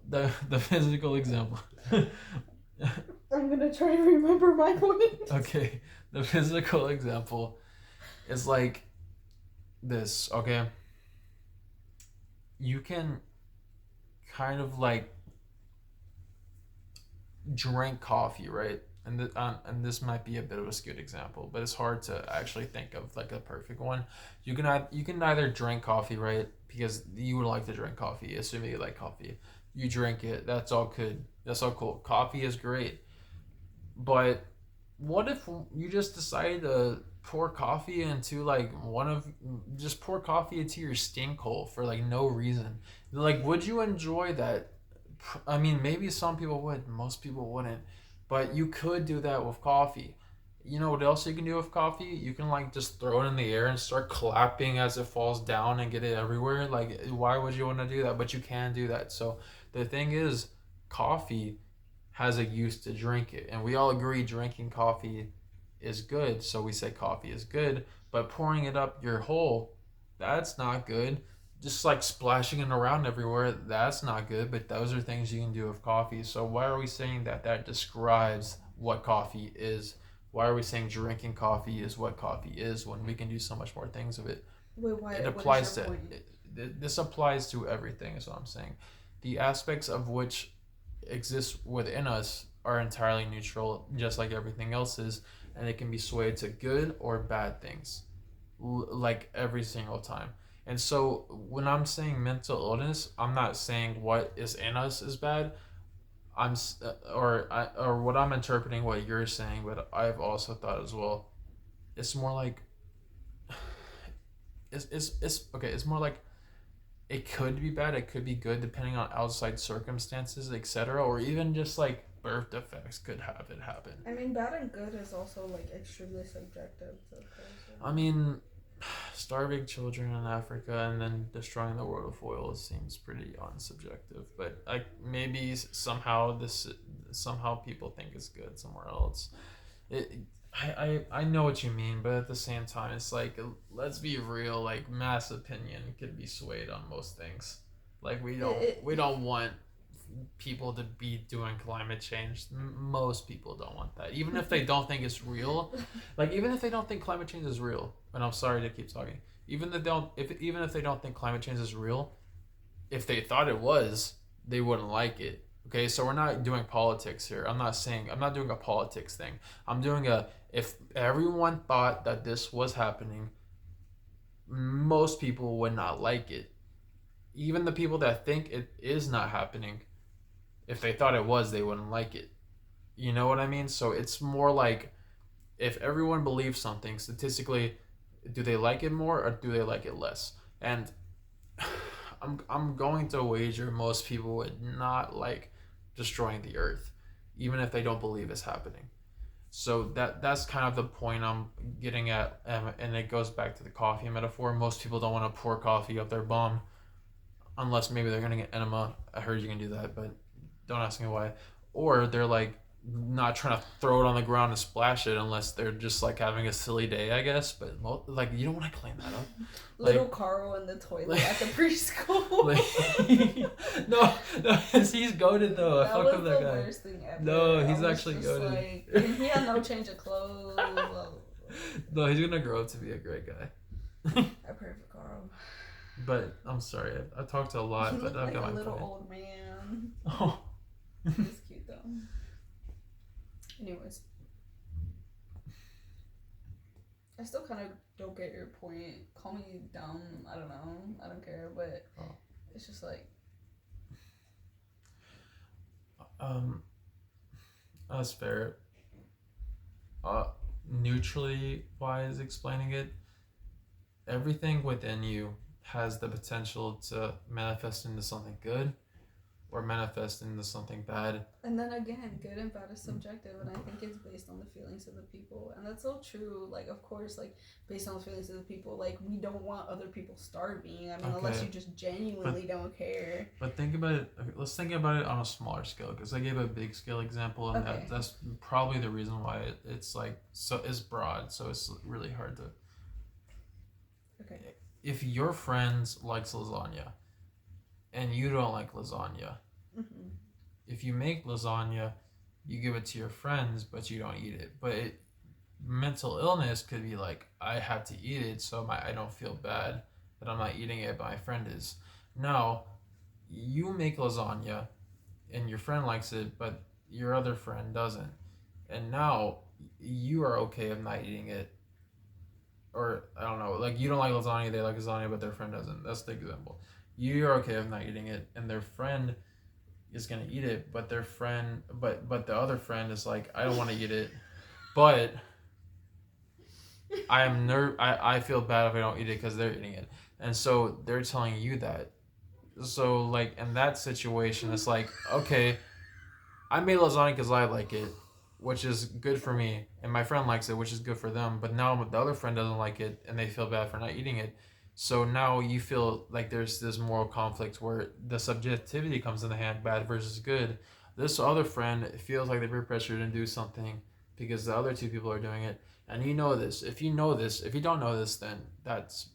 The physical example. I'm gonna try to remember my point. Okay, the physical example is like this. Okay, you can kind of like drink coffee, right? and this might be a bit of a skewed example, but it's hard to actually think of like a perfect one. You can either drink coffee, right? Because you would like to drink coffee, assuming you like coffee. You drink it. That's all good. That's all cool. Coffee is great, but what if you just decide to pour coffee into like one of just pour coffee into your stink hole for like no reason? Like, would you enjoy that? I mean, maybe some people would, most people wouldn't, but you could do that with coffee. You know what else you can do with coffee? You can like just throw it in the air and start clapping as it falls down and get it everywhere. Like, why would you want to do that? But you can do that. So the thing is, coffee has a use to drink it. And we all agree drinking coffee is good. So we say coffee is good. But pouring it up your hole, that's not good. Just like splashing it around everywhere, that's not good. But those are things you can do with coffee. So why are we saying that that describes what coffee is? Why are we saying drinking coffee is what coffee is when we can do so much more things with it? Wait, why? It What is applies your to point? this applies to everything, is what I'm saying. The aspects of which exist within us are entirely neutral, just like everything else is, and it can be swayed to good or bad things, like every single time. And so when I'm saying mental illness, I'm not saying what is in us is bad. Or what I'm interpreting what you're saying, but I've also thought as well. It's more like it's okay. It's more like it could be bad, it could be good, depending on outside circumstances, etc., or even just like birth defects could have it happen. I mean, bad and good is also like extremely subjective to the person. I mean, starving children in Africa and then destroying the world of oil seems pretty unsubjective, but like maybe somehow people think it's good somewhere else. It, I know what you mean, but at the same time, it's like let's be real. Like mass opinion could be swayed on most things. Like we don't want people to be doing climate change. Most people don't want that, even if they don't think it's real. Like even if they don't think climate change is real, and I'm sorry to keep talking. Even if they don't think climate change is real, if they thought it was, they wouldn't like it. Okay, so we're not doing politics here. I'm not doing a politics thing. I'm doing a if everyone thought that this was happening, most people would not like it. Even the people that think it is not happening, if they thought it was, they wouldn't like it. You know what I mean? So it's more like if everyone believes something, statistically, do they like it more or do they like it less? And I'm going to wager most people would not like destroying the earth, even if they don't believe it's happening. So that's kind of the point I'm getting at, and it goes back to the coffee metaphor. Most people don't want to pour coffee up their bum unless maybe they're gonna get enema. I heard you can do that, but don't ask me why. Or they're like not trying to throw it on the ground and splash it unless they're just like having a silly day, I guess. But like you don't want to clean that up. Little like, Carl in the toilet like, at the preschool. Like, no, he's goated though. That was the worst thing ever. No, he's actually goated. Like, and he had no change of clothes. No, he's gonna grow up to be a great guy. I pray for Carl. But I'm sorry, I talked to a lot, but I've got my point. He looked like a little old man. Oh, he's cute though. Anyways, I still kind of don't get your point. Call me dumb. I don't know. I don't care. But it's just like, that's fair. Neutrally wise, explaining it, everything within you has the potential to manifest into something good or manifest into something bad. And then again, good and bad is subjective, and I think it's based on the feelings of the people. And that's so true. Like, of course, like, based on the feelings of the people, like, we don't want other people starving. I mean, unless you just genuinely don't care. But think about it. Okay, let's think about it on a smaller scale, because I gave a big scale example, and that's probably the reason why it's like, so it's broad, so it's really hard to. Okay. If your friend likes lasagna, and you don't like lasagna, if you make lasagna, you give it to your friends, but you don't eat it. But mental illness could be like, I have to eat it, so I don't feel bad that I'm not eating it, but my friend is. No, you make lasagna, and your friend likes it, but your other friend doesn't. and now you are okay of not eating it, or I don't know, like you don't like lasagna, they like lasagna, but their friend doesn't. That's the example. You're okay of not eating it, and their friend is gonna eat it, but their friend, but the other friend is like, I don't want to eat it, but I feel bad if I don't eat it because they're eating it, and so they're telling you that. So like in that situation, it's like, okay, I made lasagna because I like it, which is good for me, and my friend likes it, which is good for them. But now the other friend doesn't like it, and they feel bad for not eating it. So now you feel like there's this moral conflict where the subjectivity comes in the hand, bad versus good. This other friend feels like they're peer pressured to do something because the other two people are doing it, and you know this. If you know this, if you don't know this, then that's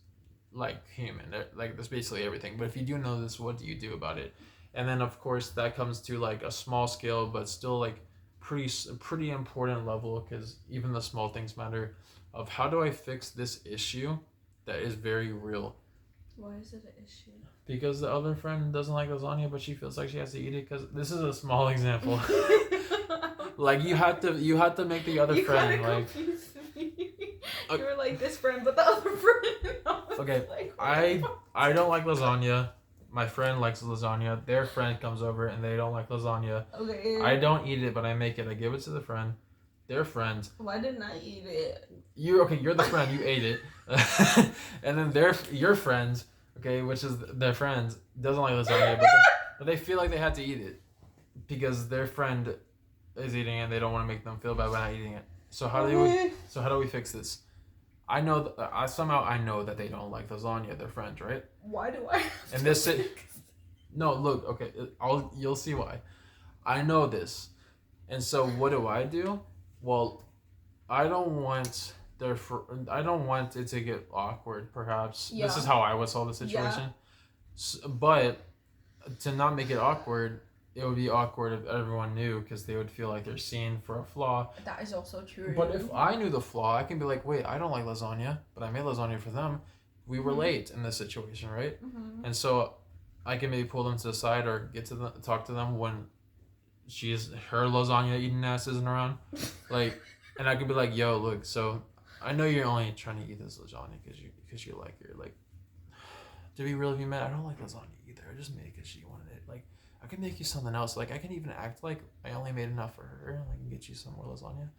like human. Like that's basically everything. But if you do know this, what do you do about it? And then of course that comes to like a small scale, but still like pretty important level because even the small things matter. Of how do I fix this issue that is very real? Why is it an issue? Because the other friend doesn't like lasagna, but she feels like she has to eat it. Because this is a small example. Like you have to make the other friend like. Me. You were like this friend, but the other friend. Okay, I don't like lasagna. My friend likes lasagna. Their friend comes over and they don't like lasagna. Okay. I don't eat it, but I make it. I give it to the friend. Their friends. Why didn't I eat it? You're the friend. You ate it, and then your friends. Okay, which is their friends doesn't like lasagna, but they feel like they had to eat it because their friend is eating it and they don't want to make them feel bad by not eating it. So how do we fix this? I know somehow I know that they don't like lasagna. They're friends, right? Why do I? And this no, look, okay, you'll see why. I know this, and so what do? Well, I don't want I don't want it to get awkward. Perhaps this is how I would solve the situation. Yeah. But to not make it awkward, it would be awkward if everyone knew because they would feel like they're seen for a flaw. That is also true. But if I knew the flaw, I can be like, wait, I don't like lasagna, but I made lasagna for them. We relate in this situation, right? Mm-hmm. And so I can maybe pull them to the side or get to talk to them when her lasagna eating ass isn't around. Like, and I could be like, yo, look, so I know you're only trying to eat this lasagna because you like it. Like, to be really be mad, I don't like lasagna either. I just made it because she wanted it. Like, I can make you something else. Like, I can even act like I only made enough for her. I can get you some more lasagna.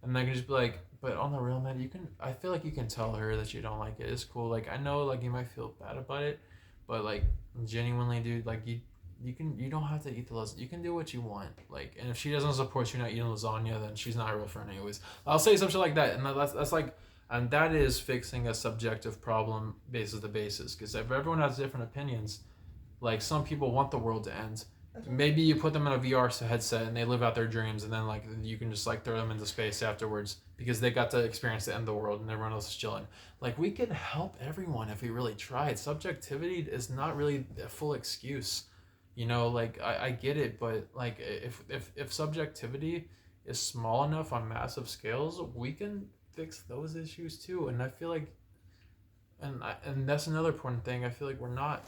And I can just be like, but on the real, man, I feel like you can tell her that you don't like it. It's cool. Like, I know, like, you might feel bad about it, but, like, genuinely, dude, like, you don't have to eat the lasagna. You can do what you want. Like, and if she doesn't support you not eating lasagna, then she's not a real friend anyways. I'll say some shit like that. And that's like, and that is fixing a subjective problem basis to basis. Because if everyone has different opinions, like some people want the world to end. Maybe you put them in a VR headset and they live out their dreams, and then like you can just like throw them into space afterwards because they got to experience the end of the world and everyone else is chilling. Like we could help everyone if we really tried. Subjectivity is not really a full excuse, you know. Like I get it, but like if subjectivity is small enough on massive scales, we can fix those issues too. And I feel like, and that's another important thing. I feel like we're not.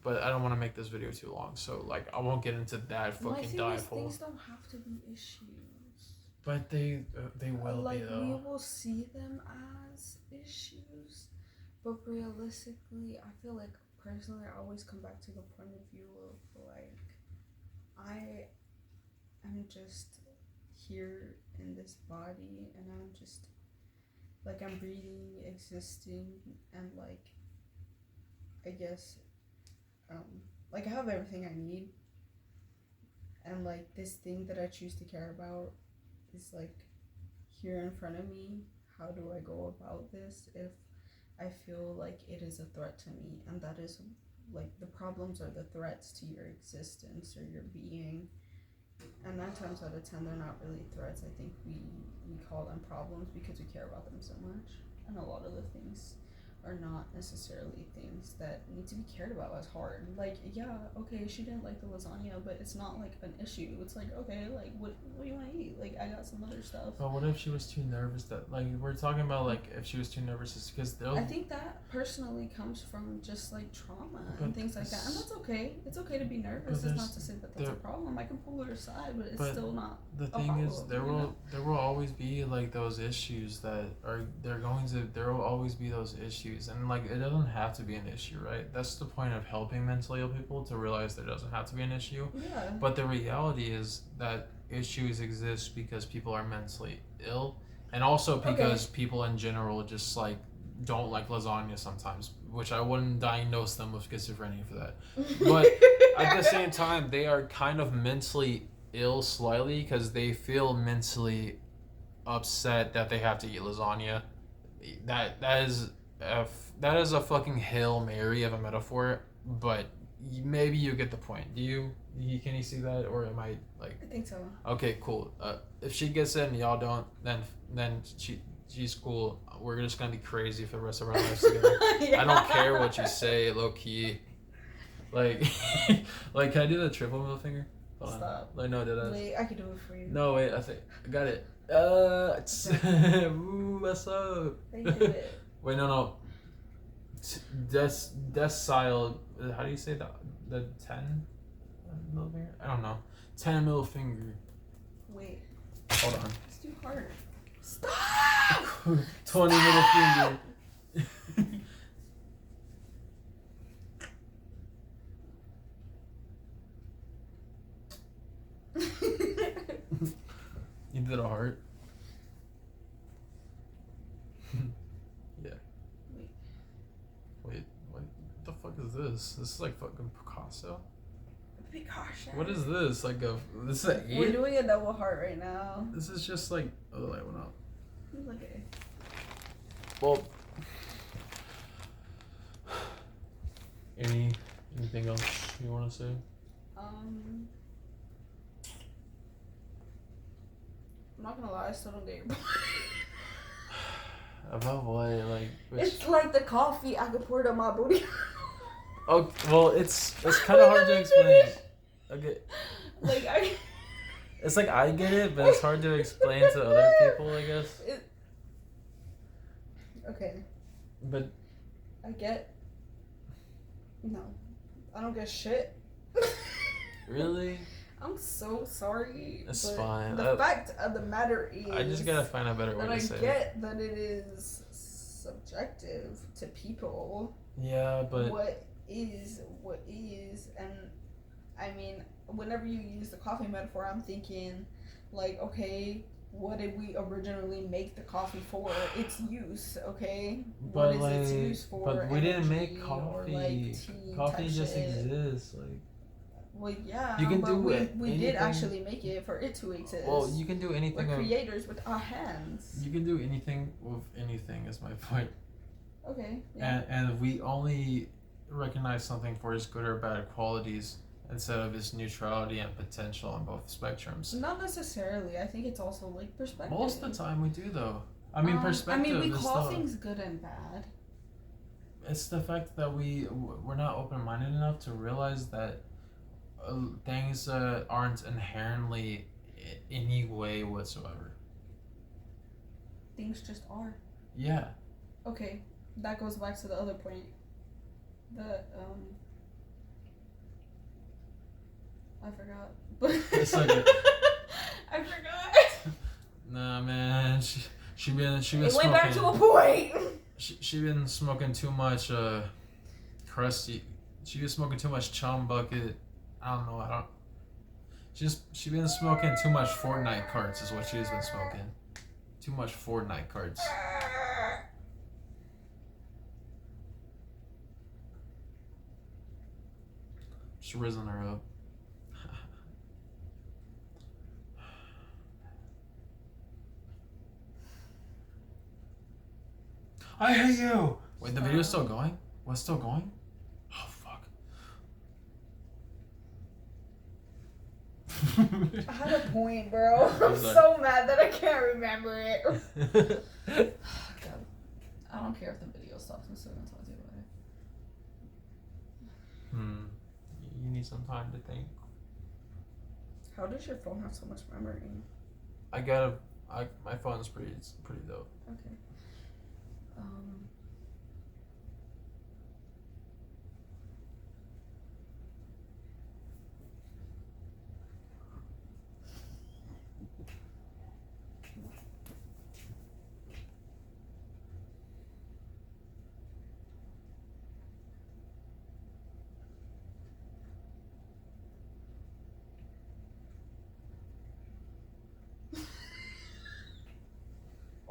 But I don't want to make this video too long, so like I won't get into that fucking dive hole. Things don't have to be issues. But they will be though. We will see them as issues, but realistically, I feel like personally, I always come back to the point of view of like I am just here in this body, and I'm just like I'm breathing, existing, and like I guess. Like I have everything I need, and like this thing that I choose to care about is like here in front of me. How do I go about this if I feel like it is a threat to me? And that is like the problems are the threats to your existence or your being, and 9 times out of 10 they're not really threats. I think we call them problems because we care about them so much, and a lot of the things are not necessarily things that need to be cared about as hard. Like, yeah, okay, she didn't like the lasagna, but it's not like an issue. It's like, okay, like what do you want to eat? Like, I got some other stuff. But what if she was too nervous? That like we're talking about like if she was too nervous, it's because I think that personally comes from just like trauma But and things like that, and that's okay. It's okay to be nervous. It's not to say that that's a problem. I can pull her aside, but it's still not. The thing is, there will always be like those issues that are there will always be those issues, and like it doesn't have to be an issue, right? That's the point of helping mentally ill people, to realize there doesn't have to be an issue. Yeah. But the reality is that issues exist because people are mentally ill, and also because people in general just like don't like lasagna sometimes, which I wouldn't diagnose them with schizophrenia for that. But at the same time, they are kind of mentally ill slightly because they feel mentally upset that they have to eat lasagna. That is a fucking Hail Mary of a metaphor, but maybe you get the point. Can you see that, or am I like? I think so. Okay, cool. If she gets it and y'all don't, then she's cool. We're just gonna be crazy for the rest of our lives together. I don't care what you say, low key. Like, like, can I do the triple middle finger? Hold Stop. On. Like, no, did I? Wait, I can do it for you. No, wait. I think I got it. Ooh, what's up? How you do it? Wait, no. Decile. How do you say that? The 10 middle finger? I don't know. 10 middle finger. Wait. Hold on. It's too hard. Stop! 20 middle finger. You did a heart. Yeah. Wait, what the fuck is this? This is like fucking Picasso? Picasso. What is this? Like this is an 8? We're doing a double heart right now. This is just like, oh, the light went out. Okay. Well, anything else you want to say? I'm not gonna lie, I still don't get your point. About what? Like, it's like the coffee. I could pour it on my booty. Oh, well, it's kind of hard to explain. Okay. Like It's like I get it, but it's hard to explain to other people, I guess. Okay. But I get. No, I don't get shit. Really? I'm so sorry. It's fine. The fact of the matter is, I just gotta find a better way to say it. I get that it is subjective to people. Yeah, but what is, and I mean, whenever you use the coffee metaphor, I'm thinking, like, okay, what did we originally make the coffee for? Its use, okay? But what is its use for? But we didn't make coffee. Like coffee just exists, like. Well, yeah, you can but do we did actually make it for it to exist. Well, you can do anything. We're creators with our hands. You can do anything with anything, is my point. Okay. Yeah. And we only recognize something for its good or bad qualities instead of its neutrality and potential on both spectrums. Not necessarily. I think it's also like perspective. Most of the time we do, though. I mean, perspective. I mean, we call things good and bad. It's the fact that we're not open-minded enough to realize that things aren't inherently any way whatsoever. Things just are. Yeah. Okay, that goes back to the other point. I forgot. It's okay. I forgot. Nah, man. She been it smoking. Went back to a point. She been smoking too much crusty. She been smoking too much chum bucket. I don't know. She been smoking too much Fortnite cards is what she's been smoking. Too much Fortnite cards. Just risen her up. I hate you! Wait, the video's still going? What's still going? Oh, fuck. I had a point, bro. I'm so mad that I can't remember it. God. I don't care if the video video stops and still gonna talk to you about it. You need some time to think. How does your phone have so much memory? My phone's pretty dope. Okay.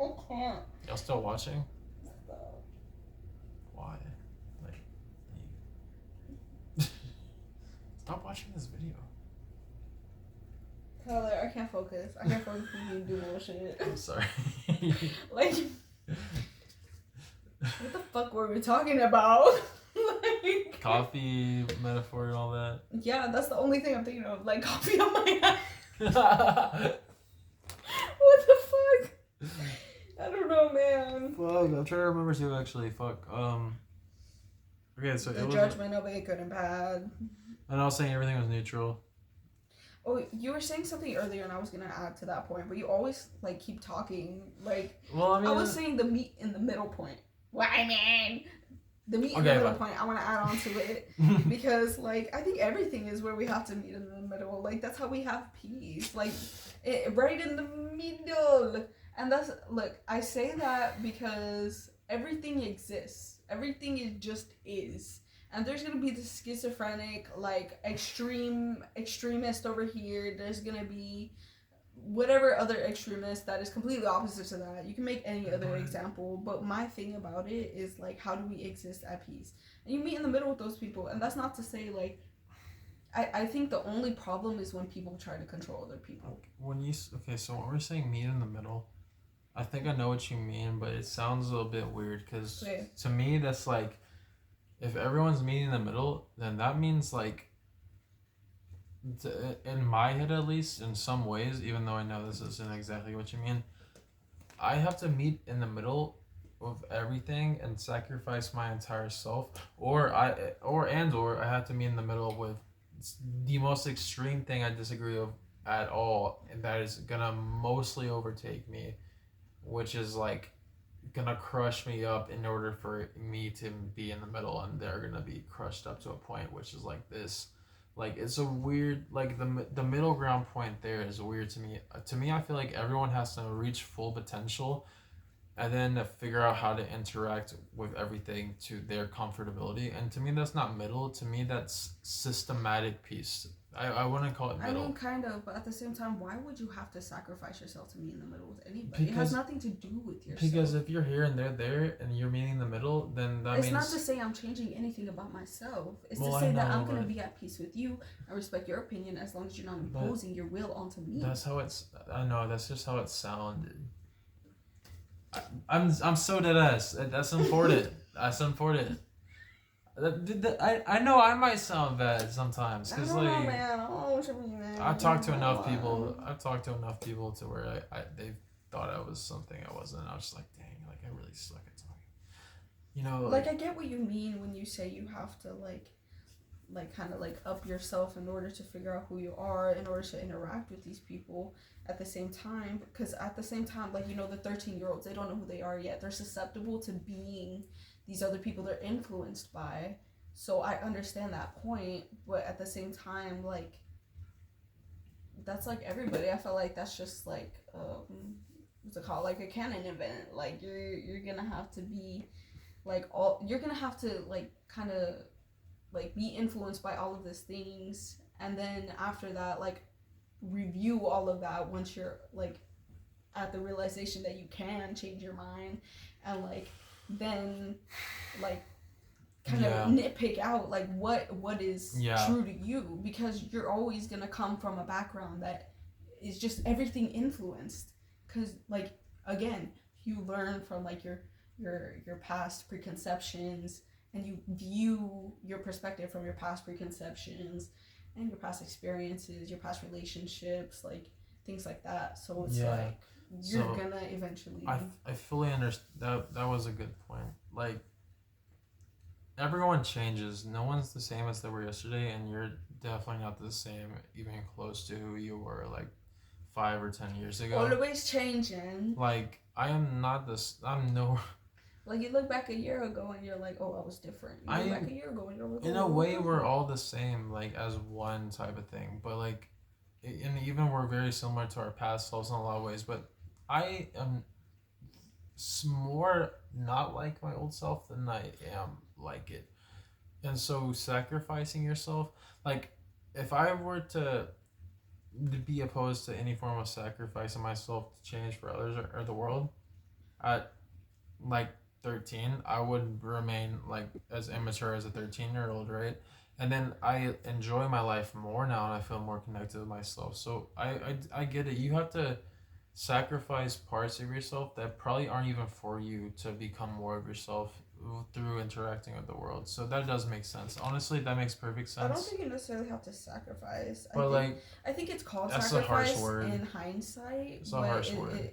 I can't. Y'all still watching? Stop. Why? Like, stop watching this video. Tyler, I can't focus. I can't focus when you do bullshit. I'm sorry. Like, what the fuck were we talking about? Like, coffee metaphor and all that. Yeah, that's the only thing I'm thinking of. Like, coffee on my hand. What the fuck? I don't know, man. Fuck, I'm trying to remember too, actually. Fuck. Okay, so The judgment of it, good and bad. And I was saying everything was neutral. Oh, you were saying something earlier, and I was gonna add to that point, but you always like keep talking. Like, well, I was saying the meat in the middle point. Well, I mean, the meat in the middle point. I want to add on to it because, like, I think everything is where we have to meet in the middle. Like, that's how we have peace. Like, right in the middle. And that's, look, I say that because everything exists. Everything just is. And there's gonna be the schizophrenic, like, extremist over here. There's gonna be whatever other extremist that is completely opposite to that. You can make any other example, but my thing about it is, like, how do we exist at peace? And you meet in the middle with those people, and that's not to say, like, I think the only problem is when people try to control other people. So when we're saying meet in the middle, I think I know what you mean, but it sounds a little bit weird, because to me, that's like, if everyone's meeting in the middle, then that means, like, in my head at least, in some ways, even though I know this isn't exactly what you mean, I have to meet in the middle of everything and sacrifice my entire self, or I have to meet in the middle with the most extreme thing I disagree with at all, and that is gonna mostly overtake me, which is, like, gonna crush me up in order for me to be in the middle, and they're gonna be crushed up to a point which is like this. Like, it's a weird, like, the middle ground point there is weird to me. I feel like everyone has to reach full potential and then figure out how to interact with everything to their comfortability. And to me, that's not middle. To me, that's systematic peace. I wouldn't call it middle. I mean, kind of, but at the same time, why would you have to sacrifice yourself to meet in the middle with anybody? It has nothing to do with yourself. Because if you're here and they're there and you're meeting in the middle, then that means... It's not to say I'm changing anything about myself. It's to say that I'm going to be at peace with you. I respect your opinion as long as you're not imposing your will onto me. That's how it's... I know, that's just how it sounded. I'm so dead ass. That's important. That's important. I know I might sound bad sometimes, because, like, man. I don't know what you mean, man. I've talked to enough people to where they thought I was something I wasn't. I was just like, dang, like, I really suck at talking. You know, like, I get what you mean when you say you have to, like kind of, like, up yourself in order to figure out who you are, in order to interact with these people at the same time. Because at the same time, like, you know, the 13-year-olds, they don't know who they are yet. They're susceptible to being these other people they're influenced by. So I understand that point, but at the same time, like, that's like everybody. I feel like that's just like what's it called, like a canon event. Like, you're gonna have to be like you're gonna have to, like, kind of, like, be influenced by all of these things, and then after that, like, review all of that once you're, like, at the realization that you can change your mind, and, like, then, like, kind of nitpick out, like, what is true to you, because you're always gonna come from a background that is just everything influenced. Because, like, again, you learn from, like, your past preconceptions, and you view your perspective from your past preconceptions and your past experiences, your past relationships, like, things like that. So it's like, you're gonna eventually... I fully understand. That was a good point. Like, everyone changes. No one's the same as they were yesterday, and you're definitely not the same, even close to who you were like 5 or 10 years ago. Always changing. Like I am not this. I'm no. Like you look back a year ago and you're like, oh, I was different. You look back a year ago and you're like, oh, in a way, we're all the same, like as one type of thing. But like, and even we're very similar to our past selves in a lot of ways. But I am more not like my old self than I am like it. And so sacrificing yourself, like if I were to be opposed to any form of sacrificing myself to change for others or the world at like 13, I would remain like as immature as a 13-year-old, right? And then I enjoy my life more now and I feel more connected with myself. So I get it. You have to sacrifice parts of yourself that probably aren't even for you to become more of yourself through interacting with the world. So that does make sense. Honestly, that makes perfect sense. I don't think you necessarily have to sacrifice. But I think it's called that's a harsh sacrifice word. in hindsight. It's a harsh word.